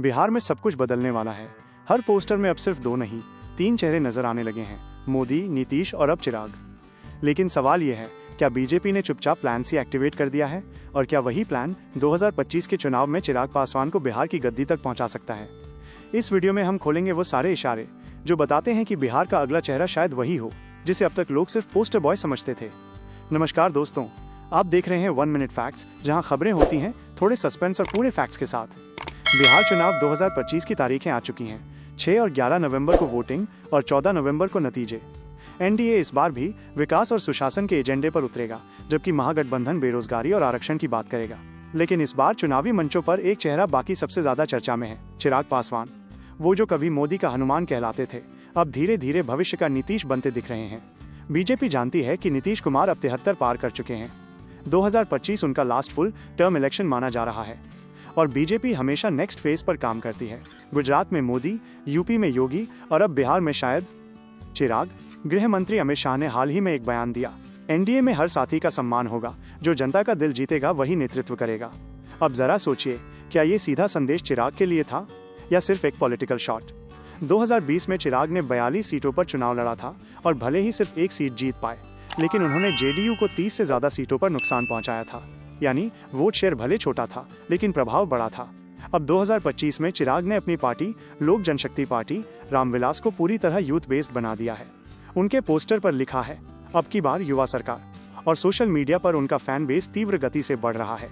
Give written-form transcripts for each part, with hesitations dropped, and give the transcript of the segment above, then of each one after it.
बिहार में सब कुछ बदलने वाला है। हर पोस्टर में अब सिर्फ 2 नहीं 3 चेहरे नजर आने लगे हैं, मोदी, नीतीश और अब चिराग। लेकिन सवाल यह है, क्या बीजेपी ने चुपचाप प्लान सी एक्टिवेट कर दिया है? और क्या वही प्लान 2025 के चुनाव में चिराग पासवान को बिहार की गद्दी तक पहुंचा सकता है? इस वीडियो में हम खोलेंगे वो सारे इशारे जो बताते हैं कि बिहार का अगला चेहरा शायद वही हो जिसे अब तक लोग सिर्फ पोस्टर बॉय समझते थे। नमस्कार दोस्तों, आप देख रहे हैं 1 मिनट फैक्ट्स, जहां खबरें होती हैं थोड़े सस्पेंस और पूरे फैक्ट्स के साथ। बिहार चुनाव 2025 की तारीखें आ चुकी हैं। 6 और 11 नवंबर को वोटिंग और 14 नवंबर को नतीजे। एनडीए इस बार भी विकास और सुशासन के एजेंडे पर उतरेगा, जबकि महागठबंधन बेरोजगारी और आरक्षण की बात करेगा। लेकिन इस बार चुनावी मंचों पर एक चेहरा बाकी सबसे ज्यादा चर्चा में है, चिराग पासवान। वो जो कभी मोदी का हनुमान कहलाते थे, अब धीरे धीरे भविष्य का नीतीश बनते दिख रहे हैं। बीजेपी जानती है कि नीतीश कुमार अब 73 पार कर चुके हैं। 2025 उनका लास्ट फुल टर्म इलेक्शन माना जा रहा है और बीजेपी हमेशा नेक्स्ट फेज पर काम करती है। गुजरात में मोदी, यूपी में योगी और अब बिहार में शायद चिराग। गृह मंत्री अमित शाह ने हाल ही में एक बयान दिया, एनडीए में हर साथी का सम्मान होगा, जो जनता का दिल जीतेगा वही नेतृत्व करेगा। अब जरा सोचिए, क्या ये सीधा संदेश चिराग के लिए था या सिर्फ एक पॉलिटिकल शॉट? 2020 में चिराग ने 42 सीटों पर चुनाव लड़ा था और भले ही सिर्फ एक सीट जीत पाए, लेकिन उन्होंने जेडीयू को 30 से ज्यादा सीटों पर नुकसान पहुंचाया था। यानी वोट शेयर भले छोटा था, लेकिन प्रभाव बड़ा था। अब 2025 में चिराग ने अपनी पार्टी लोक जनशक्ति पार्टी रामविलास को पूरी तरह यूथ बेस्ड बना दिया है। उनके पोस्टर पर लिखा है, अब की बार युवा सरकार, और सोशल मीडिया पर उनका फैन बेस तीव्र गति से बढ़ रहा है।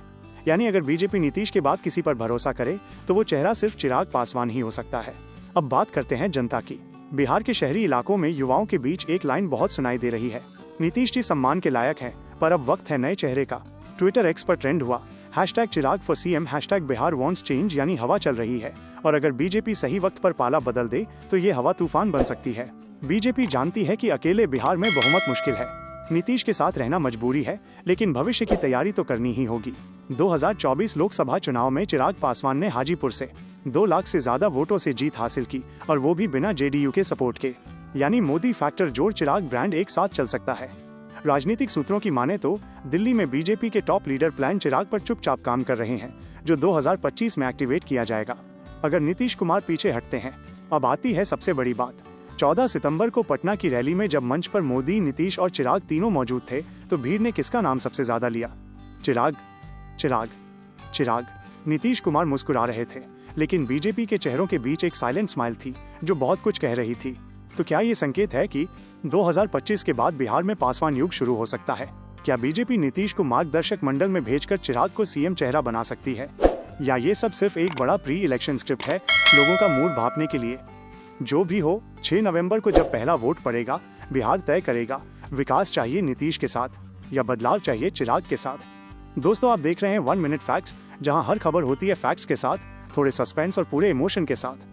यानी अगर बीजेपी नीतीश के बाद किसी पर भरोसा करे तो वो चेहरा सिर्फ चिराग पासवान ही हो सकता है। अब बात करते हैं जनता की। बिहार के शहरी इलाकों में युवाओं के बीच एक लाइन बहुत सुनाई दे रही है, नीतीश जी सम्मान के लायक हैं, पर अब वक्त है नए चेहरे का। ट्विटर एक्स पर ट्रेंड हुआ #Chirag for CM, #Bihar wants change, यानी हवा चल रही है। और अगर बीजेपी सही वक्त पर पाला बदल दे तो ये हवा तूफान बन सकती है। बीजेपी जानती है कि अकेले बिहार में बहुमत मुश्किल है, नीतीश के साथ रहना मजबूरी है, लेकिन भविष्य की तैयारी तो करनी ही होगी। 2024 लोकसभा चुनाव में चिराग पासवान ने हाजीपुर से 2 लाख से ज्यादा वोटों से जीत हासिल की, और वो भी बिना जेडीयू के सपोर्ट के। यानी मोदी फैक्टर जोड़ चिराग ब्रांड एक साथ चल सकता है। राजनीतिक सूत्रों की माने तो दिल्ली में बीजेपी के टॉप लीडर प्लान चिराग पर चुपचाप काम कर रहे हैं, जो 2025 में एक्टिवेट किया जाएगा अगर नीतीश कुमार पीछे हटते हैं। अब आती है सबसे बड़ी बात। 14 सितंबर को पटना की रैली में जब मंच पर मोदी, नीतीश और चिराग तीनों मौजूद थे, तो भीड़ ने किसका नाम सबसे ज्यादा लिया? चिराग, चिराग, चिराग। नीतीश कुमार मुस्कुरा रहे थे, लेकिन बीजेपी के चेहरों के बीच एक साइलेंट स्माइल थी जो बहुत कुछ कह रही थी। तो क्या ये संकेत है कि 2025 के बाद बिहार में पासवान युग शुरू हो सकता है? क्या बीजेपी नीतीश को मार्गदर्शक मंडल में भेजकर चिराग को सीएम चेहरा बना सकती है, या ये सब सिर्फ एक बड़ा प्री इलेक्शन स्क्रिप्ट है लोगों का मूड भांपने के लिए? जो भी हो, 6 नवंबर को जब पहला वोट पड़ेगा, बिहार तय करेगा विकास चाहिए नीतीश के साथ या बदलाव चाहिए चिराग के साथ। दोस्तों, आप देख रहे हैं 1 मिनट फैक्ट्स, जहां हर खबर होती है फैक्ट्स के साथ, थोड़े सस्पेंस और पूरे इमोशन के साथ।